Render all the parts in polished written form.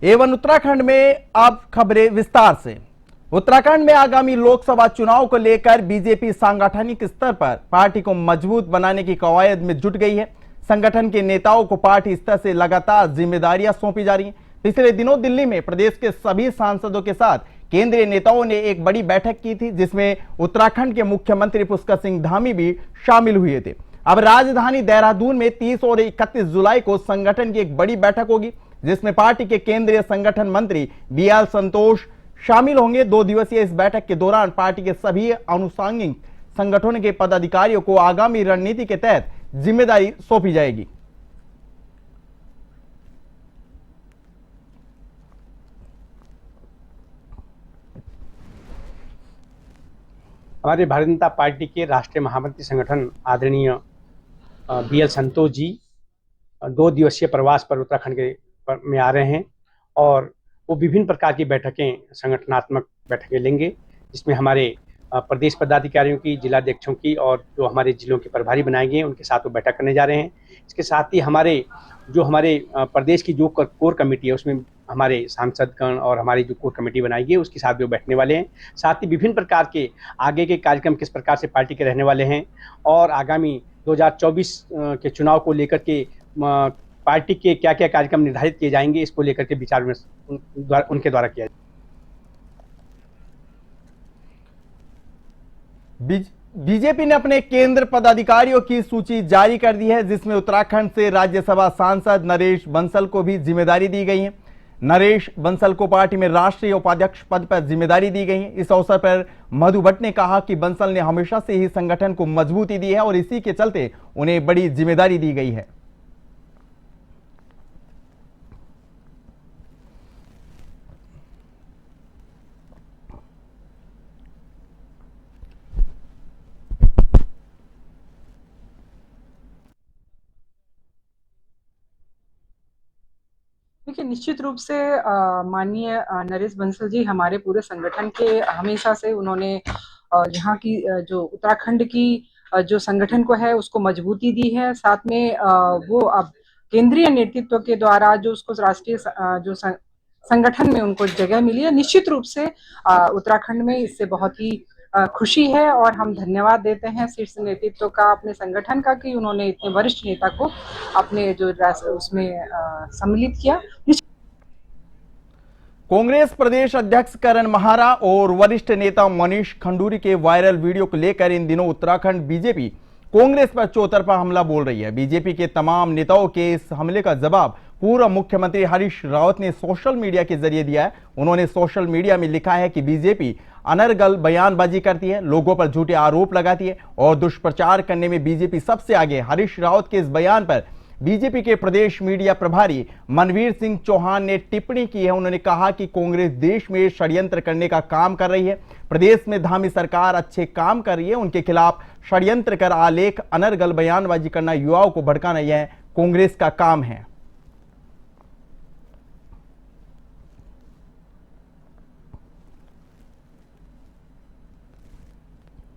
एवं उत्तराखंड में अब खबरें विस्तार से। उत्तराखंड में आगामी लोकसभा चुनाव को लेकर बीजेपी सांगठनिक स्तर पर पार्टी को मजबूत बनाने की कवायद में जुट गई है। संगठन के नेताओं को पार्टी स्तर से लगातार जिम्मेदारियां सौंपी जा रही हैं। पिछले दिनों दिल्ली में प्रदेश के सभी सांसदों के साथ केंद्रीय नेताओं ने एक बड़ी बैठक की थी, जिसमें उत्तराखंड के मुख्यमंत्री पुष्कर सिंह धामी भी शामिल हुए थे। अब राजधानी देहरादून में 30 और 31 जुलाई को संगठन की एक बड़ी बैठक होगी, जिसमें पार्टी के केंद्रीय संगठन मंत्री BL संतोष शामिल होंगे। 2 दिवसीय इस बैठक के दौरान पार्टी के सभी अनुषंगिक संगठनों के पदाधिकारियों को आगामी रणनीति के तहत जिम्मेदारी सौंपी जाएगी। हमारे भारतीय जनता पार्टी के राष्ट्रीय महामंत्री संगठन आदरणीय BL संतोष जी 2 दिवसीय प्रवास पर उत्तराखंड में आ रहे हैं और वो विभिन्न प्रकार की बैठकें, संगठनात्मक बैठकें लेंगे, जिसमें हमारे प्रदेश पदाधिकारियों की, जिलाध्यक्षों की और जो हमारे जिलों के प्रभारी बनाए गए हैं उनके साथ वो बैठक करने जा रहे हैं। इसके साथ ही हमारे प्रदेश की जो कोर कमेटी है उसमें हमारे सांसदगण और हमारी जो कोर कमेटी बनाई गई है उसके साथ भी वो बैठने वाले हैं। साथ ही विभिन्न प्रकार के आगे के कार्यक्रम किस प्रकार से पार्टी के रहने वाले हैं और आगामी 2024 के चुनाव को लेकर के पार्टी के क्या क्या कार्यक्रम निर्धारित किए जाएंगे, इसको लेकर के विचार उनके द्वारा किया जाएगा। बीजेपी ने अपने केंद्र पदाधिकारियों की सूची जारी कर दी है, जिसमें उत्तराखंड से राज्यसभा सांसद नरेश बंसल को भी जिम्मेदारी दी गई है। नरेश बंसल को पार्टी में राष्ट्रीय उपाध्यक्ष पद पर जिम्मेदारी दी गई है। इस अवसर पर मधु भट्ट ने कहा कि बंसल ने हमेशा से ही संगठन को मजबूती दी है और इसी के चलते उन्हें बड़ी जिम्मेदारी दी गई है। देखिए, निश्चित रूप से माननीय नरेश बंसल जी हमारे पूरे संगठन के हमेशा से उन्होंने यहाँ की जो उत्तराखंड की जो संगठन को है उसको मजबूती दी है। साथ में वो अब केंद्रीय नेतृत्व के द्वारा जो उसको राष्ट्रीय जो संगठन में उनको जगह मिली है, निश्चित रूप से उत्तराखंड में इससे बहुत ही खुशी है और हम धन्यवाद देते हैं शीर्ष नेतृत्व का, अपने संगठन का, कि उन्होंने इतने वरिष्ठ नेता को अपने जो उसमें सम्मिलित किया। कांग्रेस प्रदेश अध्यक्ष करण माहरा और वरिष्ठ नेता मनीष खंडूरी के वायरल वीडियो को लेकर इन दिनों उत्तराखंड बीजेपी कांग्रेस पर चौतरफा हमला बोल रही है। बीजेपी के तमाम नेताओं के इस हमले का जवाब पूर्व मुख्यमंत्री हरीश रावत ने सोशल मीडिया के जरिए दिया है। उन्होंने सोशल मीडिया में लिखा है कि बीजेपी अनर्गल बयानबाजी करती है, लोगों पर झूठे आरोप लगाती है और दुष्प्रचार करने में बीजेपी सबसे आगे। हरीश रावत के इस बयान पर बीजेपी के प्रदेश मीडिया प्रभारी मनवीर सिंह चौहान ने टिप्पणी की है। उन्होंने कहा कि कांग्रेस देश में षड्यंत्र करने का काम कर रही है। प्रदेश में धामी सरकार अच्छे काम कर रही है, उनके खिलाफ षड्यंत्र कर आलेख, अनर्गल बयानबाजी करना, युवाओं को भड़काना, यह कांग्रेस का काम है।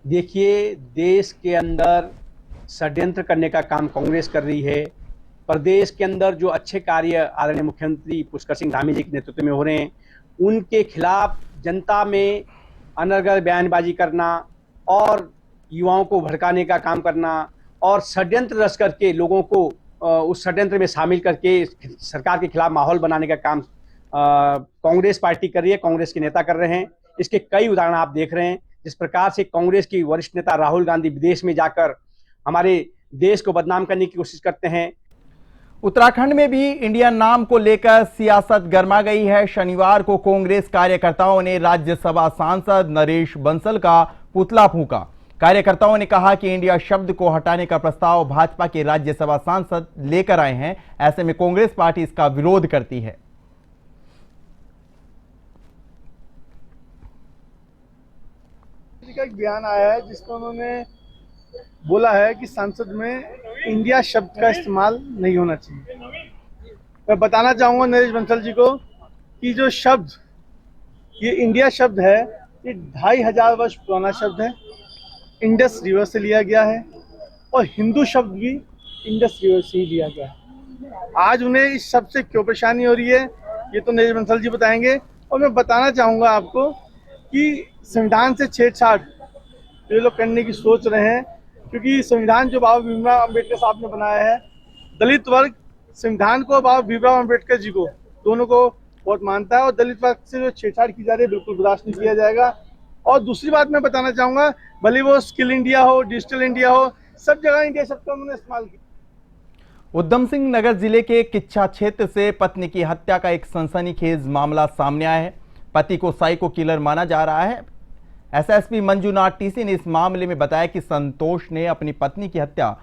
देखिए, देश के अंदर षड्यंत्र करने का काम कांग्रेस कर रही है। प्रदेश के अंदर जो अच्छे कार्य आदरणीय मुख्यमंत्री पुष्कर सिंह धामी जी के नेतृत्व में हो रहे हैं, उनके खिलाफ जनता में अनर्गल बयानबाजी करना और युवाओं को भड़काने का काम करना और षड्यंत्र रच करके लोगों को उस षड्यंत्र में शामिल करके सरकार के खिलाफ माहौल बनाने का काम कांग्रेस पार्टी कर रही है, कांग्रेस के नेता कर रहे हैं। इसके कई उदाहरण आप देख रहे हैं। जिस प्रकार से कांग्रेस की वरिष्ठ नेता राहुल गांधी विदेश में जाकर हमारे देश को बदनाम करने की कोशिश करते हैं। उत्तराखंड में भी इंडिया नाम को लेकर सियासत गर्मा गई है। शनिवार को कांग्रेस कार्यकर्ताओं ने राज्यसभा सांसद नरेश बंसल का पुतला फूंका। कार्यकर्ताओं ने कहा कि इंडिया शब्द को हटाने का प्रस्ताव भाजपा के राज्यसभा सांसद लेकर आए हैं, ऐसे में कांग्रेस पार्टी इसका विरोध करती है। का एक बयान आया है जिसमें उन्होंने बोला है कि संसद में इंडिया शब्द का इस्तेमाल नहीं होना चाहिए। मैं बताना चाहूंगा नरेश बंसल जी को कि जो शब्द ये इंडिया शब्द है, ये 2500 वर्ष पुराना शब्द है। इंडस रिवर से लिया गया है और हिंदू शब्द भी इंडस रिवर से ही लिया गया है। आज उन्हें इस शब्द से क्यों परेशानी हो रही है ये तो नरेश बंसल जी बताएंगे। और मैं बताना चाहूँगा आपको कि संविधान से छेड़छाड़ ये लोग करने की सोच रहे हैं, क्योंकि संविधान जो बाबा भीमराव अम्बेडकर साहब ने बनाया है, दलित वर्ग संविधान को बाबा भीमराव अम्बेडकर जी को दोनों को बहुत मानता है, और दलित वर्ग से जो छेड़छाड़ की जा रही है बिल्कुल बर्दाश्त नहीं किया जाएगा। और दूसरी बात मैं बताना चाहूँगा, भले वो स्किल इंडिया हो, डिजिटल इंडिया हो, सब जगह इंडिया शब्द का उन्होंने इस्तेमाल किया। उधम सिंह नगर जिले के किच्छा क्षेत्र से पत्नी की हत्या का एक सनसनीखेज मामला सामने आया है। पति को साइको किलर माना जा रहा है। एसएसपी मंजुनाथ टीसी ने इस मामले में बताया कि संतोष ने अपनी पत्नी की हत्या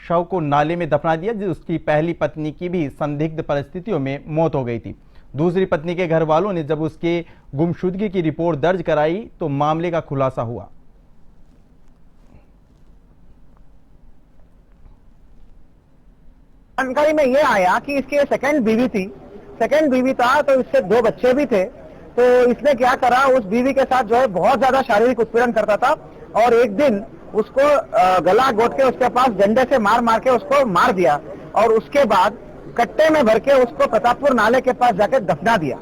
शव को नाले में दफना दिया, जिस उसकी पहली पत्नी की भी संदिग्ध परिस्थितियों में मौत हो गई थी। दूसरी पत्नी के घर वालों ने जब उसके गुमशुदगी की रिपोर्ट दर्ज कराई तो मामले का खुलासा हुआ। जानकारी में ये आया कि इसकी सेकंड बीवी था, तो इससे 2 बच्चे भी थे। तो इसने क्या करा, उस बीवी के साथ जो है बहुत ज्यादा शारीरिक उत्पीड़न करता था, और एक दिन उसको गला घोट के उसके पास डंडे से मार के उसको मार दिया, और उसके बाद कट्टे में भर के उसको प्रतापपुर नाले के पास जाके दफना दिया।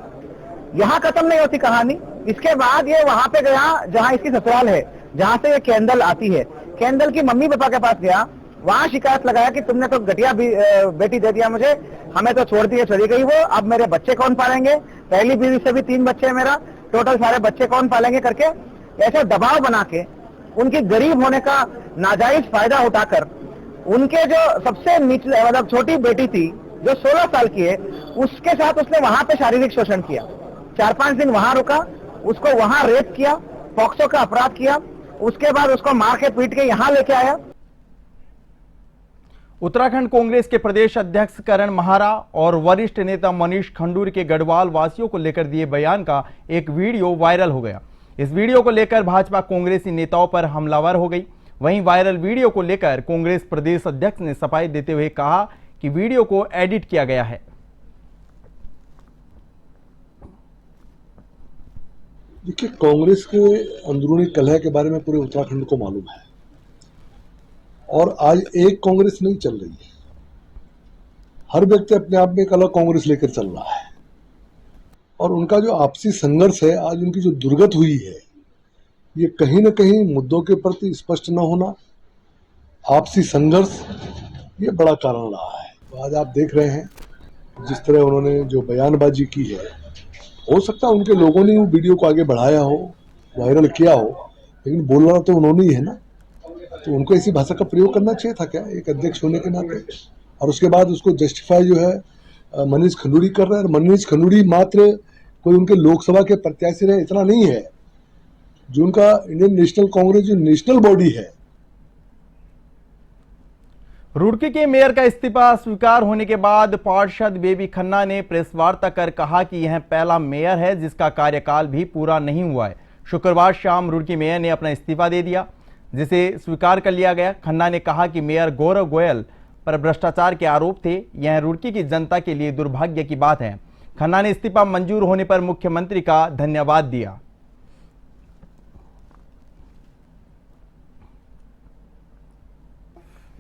यहाँ खत्म नहीं होती कहानी। इसके बाद ये वहां पे गया जहाँ इसकी ससुराल है, जहाँ से ये केंदल आती है। केंदल की मम्मी पापा के पास गया, वहां शिकायत लगाया कि तुमने तो घटिया बेटी दे दिया मुझे, हमें तो छोड़ दिए चली गई वो, अब मेरे बच्चे कौन पालेंगे, पहली बीवी से भी 3 बच्चे मेरा, टोटल सारे बच्चे कौन पालेंगे करके ऐसे दबाव बना के उनकी गरीब होने का नाजायज फायदा उठाकर उनके जो सबसे निचले मतलब छोटी बेटी थी जो 16 साल की है, उसके साथ उसने वहां पे शारीरिक शोषण किया। 4-5 दिन वहां रुका, उसको वहां रेप किया, पॉक्सो का अपराध किया, उसके बाद उसको मार के पीट के यहाँ लेके आया। उत्तराखंड कांग्रेस के प्रदेश अध्यक्ष करण महारा और वरिष्ठ नेता मनीष खंडूरी के गढ़वाल वासियों को लेकर दिए बयान का एक वीडियो वायरल हो गया। इस वीडियो को लेकर भाजपा कांग्रेसी नेताओं पर हमलावर हो गई। वहीं वायरल वीडियो को लेकर कांग्रेस प्रदेश अध्यक्ष ने सफाई देते हुए कहा कि वीडियो को एडिट किया गया है। देखिए, कांग्रेस के अंदरूनी कलह के बारे में पूरे उत्तराखंड को मालूम है, और आज एक कांग्रेस नहीं चल रही है। हर व्यक्ति अपने आप में एक अलग कांग्रेस लेकर चल रहा है, और उनका जो आपसी संघर्ष है, आज उनकी जो दुर्गत हुई है, ये कहीं न कहीं मुद्दों के प्रति स्पष्ट न होना, आपसी संघर्ष, ये बड़ा कारण रहा है। तो आज आप देख रहे हैं जिस तरह उन्होंने जो बयानबाजी की है, हो सकता है उनके लोगों ने वो वीडियो को आगे बढ़ाया हो, वायरल किया हो, लेकिन बोलना तो उन्होंने ही है ना। तो उनको ऐसी भाषा का प्रयोग करना चाहिए था क्या, एक अध्यक्ष होने के नाते। और उसके बाद उसको जस्टिफाई जो है मनीष खंडूरी कर रहे हैं। और मनीष खंडूरी मात्र कोई उनके लोकसभा के प्रत्याशी रहे इतना नहीं है, जो उनका इंडियन नेशनल कांग्रेस जो नेशनल बॉडी है। रुड़की के मेयर का इस्तीफा स्वीकार होने के बाद पार्षद बेबी खन्ना ने प्रेस वार्ता कर कहा कि यह पहला मेयर है जिसका कार्यकाल भी पूरा नहीं हुआ है। शुक्रवार शाम रुड़की मेयर ने अपना इस्तीफा दे दिया, जिसे स्वीकार कर लिया गया। खन्ना ने कहा कि मेयर गौरव गोयल पर भ्रष्टाचार के आरोप थे, यह रुड़की की जनता के लिए दुर्भाग्य की बात है। खन्ना ने इस्तीफा मंजूर होने पर मुख्यमंत्री का धन्यवाद दिया।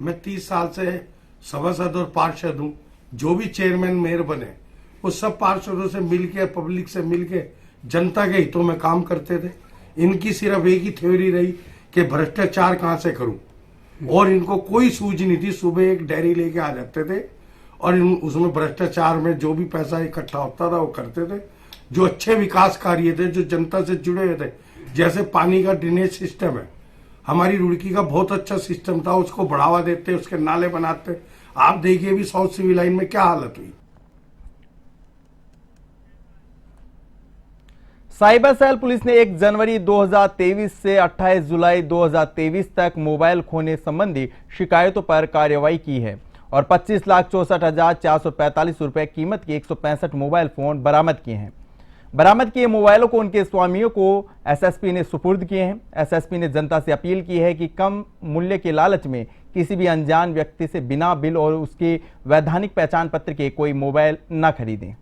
मैं 30 साल से सभासद और पार्षद हूँ। जो भी चेयरमैन मेयर बने वो सब पार्षदों से मिलके, पब्लिक से मिलके जनता के हितों में काम करते थे। इनकी सिर्फ एक ही थ्योरी रही कि भ्रष्टाचार कहाँ से करूं, और इनको कोई सूझ नहीं थी। सुबह एक डायरी लेके आ जाते थे और उसमें भ्रष्टाचार में जो भी पैसा इकट्ठा होता था वो करते थे। जो अच्छे विकास कार्य थे, जो जनता से जुड़े हुए थे, जैसे पानी का ड्रेनेज सिस्टम है, हमारी रुड़की का बहुत अच्छा सिस्टम था, उसको बढ़ावा देते, उसके नाले बनाते। आप देखिए भी साउथ सिविल लाइन में क्या हालत हुई। साइबर सेल पुलिस ने 1 जनवरी 2023 से 28 जुलाई 2023 तक मोबाइल खोने संबंधी शिकायतों पर कार्रवाई की है और 25,64,445 रुपए कीमत के 165 मोबाइल फोन बरामद किए हैं। बरामद किए मोबाइलों को उनके स्वामियों को एसएसपी ने सुपुर्द किए हैं। एसएसपी ने जनता से अपील की है कि कम मूल्य के लालच में किसी भी अनजान व्यक्ति से बिना बिल और उसके वैधानिक पहचान पत्र के कोई मोबाइल न खरीदें।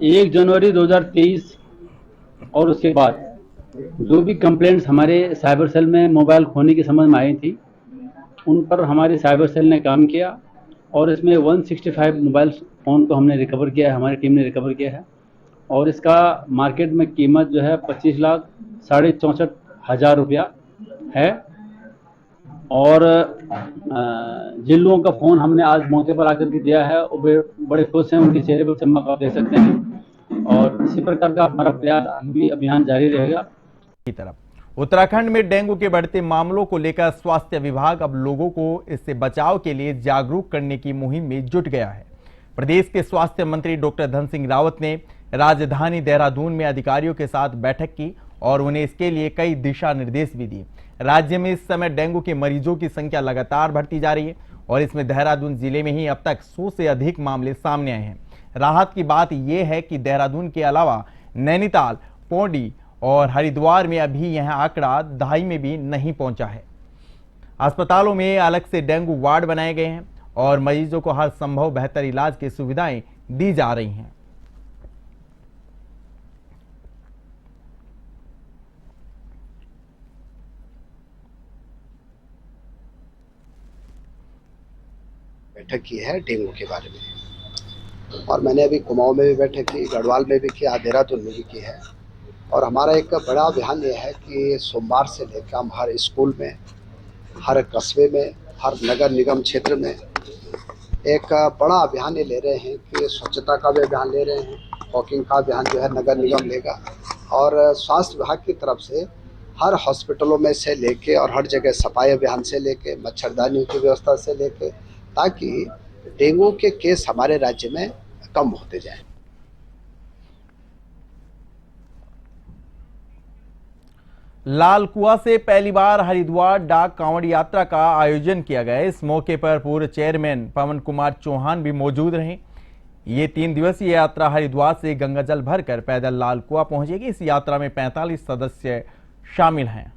एक जनवरी 2023 और उसके बाद जो भी कंप्लेंट्स हमारे साइबर सेल में मोबाइल खोने के संबंध में आई थी, उन पर हमारी साइबर सेल ने काम किया और इसमें 165 मोबाइल फ़ोन को हमने रिकवर किया है, हमारी टीम ने रिकवर किया है। और इसका मार्केट में कीमत जो है 25,64,500 रुपया है। और जिन लोगों का फ़ोन हमने आज मौके पर आकर के दिया है वो बड़े खुश हैं, उनके चेहरे पर चमक आप देख सकते हैं। और इसी प्रकार का हमारा प्रयास आगे भी अभियान जारी रहेगा। की तरफ उत्तराखंड में डेंगू के बढ़ते मामलों को लेकर स्वास्थ्य विभाग अब लोगों को इससे बचाव के लिए जागरूक करने की मुहिम में जुट गया है। प्रदेश के स्वास्थ्य मंत्री डॉक्टर धन सिंह रावत ने राजधानी देहरादून में अधिकारियों के साथ बैठक की और उन्हें इसके लिए कई दिशा निर्देश भी दिए। राज्य में इस समय डेंगू के मरीजों की संख्या लगातार बढ़ती जा रही है और इसमें देहरादून जिले में ही अब तक 100 से अधिक मामले सामने आए हैं। राहत की बात यह है कि देहरादून के अलावा नैनीताल, पौड़ी और हरिद्वार में अभी यह आंकड़ा दहाई में भी नहीं पहुंचा है। अस्पतालों में अलग से डेंगू वार्ड बनाए गए हैं और मरीजों को हर संभव बेहतर इलाज की सुविधाएं दी जा रही हैं। बैठक की है डेंगू के बारे में, और मैंने अभी कुमाऊं में भी बैठक की, गढ़वाल में भी किया, देहरादून में भी की है। और हमारा एक बड़ा अभियान यह है कि सोमवार से लेकर हम हर स्कूल में, हर कस्बे में, हर नगर निगम क्षेत्र में एक बड़ा अभियान ये ले रहे हैं कि स्वच्छता का भी अभियान ले रहे हैं, वॉकिंग का अभियान जो है नगर निगम लेगा। और स्वास्थ्य विभाग की तरफ से हर हॉस्पिटलों में से लेके और हर जगह सफाई अभियान से लेके मच्छरदानियों की व्यवस्था से लेके, ताकि डेंगू के केस हमारे राज्य में कम होते जाएं। लाल कुआं से पहली बार हरिद्वार डाक कांवड़ यात्रा का आयोजन किया गया। इस मौके पर पूर्व चेयरमैन पवन कुमार चौहान भी मौजूद रहे। ये 3 दिवसीय यात्रा हरिद्वार से गंगाजल भरकर पैदल लाल कुआं पहुंचेगी। इस यात्रा में 45 सदस्य शामिल हैं।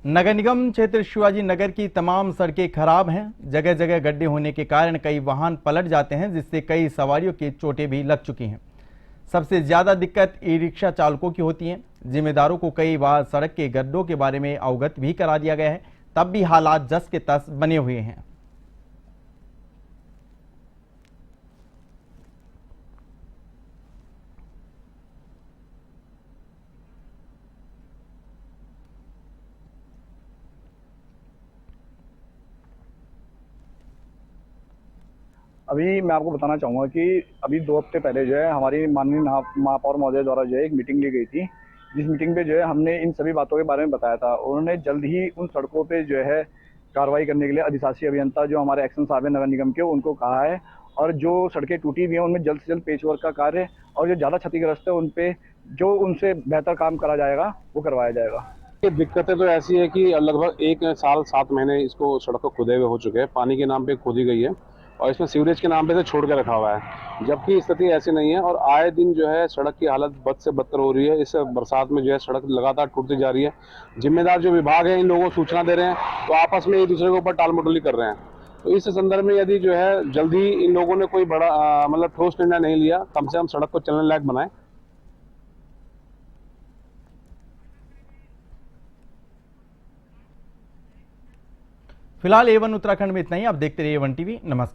नगर निगम क्षेत्र शिवाजी नगर की तमाम सड़कें खराब हैं। जगह जगह गड्ढे होने के कारण कई वाहन पलट जाते हैं, जिससे कई सवारियों की चोटें भी लग चुकी हैं। सबसे ज्यादा दिक्कत ई रिक्शा चालकों की होती है। जिम्मेदारों को कई बार सड़क के गड्ढों के बारे में अवगत भी करा दिया गया है, तब भी हालात जस के तस बने हुए हैं। अभी मैं आपको बताना चाहूँगा कि अभी 2 हफ्ते पहले जो है हमारी माननीय महापौर महोदय द्वारा जो है एक मीटिंग ली गई थी, जिस मीटिंग पे जो है हमने इन सभी बातों के बारे में बताया था। उन्होंने जल्द ही उन सड़कों पे जो है कार्रवाई करने के लिए अधिशासी अभियंता जो हमारे एक्शन साहब है नगर निगम के, उनको कहा है। और जो सड़कें टूटी हुई हैं उनमें जल्द से जल्द पेचवर्क का कार्य, और जो ज़्यादा क्षतिग्रस्त है उन पे जो उनसे बेहतर काम करा जाएगा वो करवाया जाएगा। ये दिक्कतें तो ऐसी है कि लगभग 1 साल 7 महीने इसको सड़क को खुदे हुए हो चुके हैं। पानी के नाम पे खोदी गई है और इसमें सीवरेज के नाम पे से छोड़ के रखा हुआ है, जबकि स्थिति ऐसी नहीं है। और आए दिन जो है सड़क की हालत बद से बदतर हो रही है। इस बरसात में जो है सड़क लगातार टूटती जा रही है। जिम्मेदार जो विभाग है इन लोगों को सूचना दे रहे हैं तो आपस में एक दूसरे के ऊपर टाल मटोली कर रहे हैं। तो इस संदर्भ में यदि जो है जल्दी इन लोगों ने कोई बड़ा मतलब ठोस निर्णय नहीं लिया, कम से कम सड़क को चलने लायक बनाए। फिलहाल A1 उत्तराखंड में इतना ही। आप देखते रहिए A1 टीवी। नमस्कार।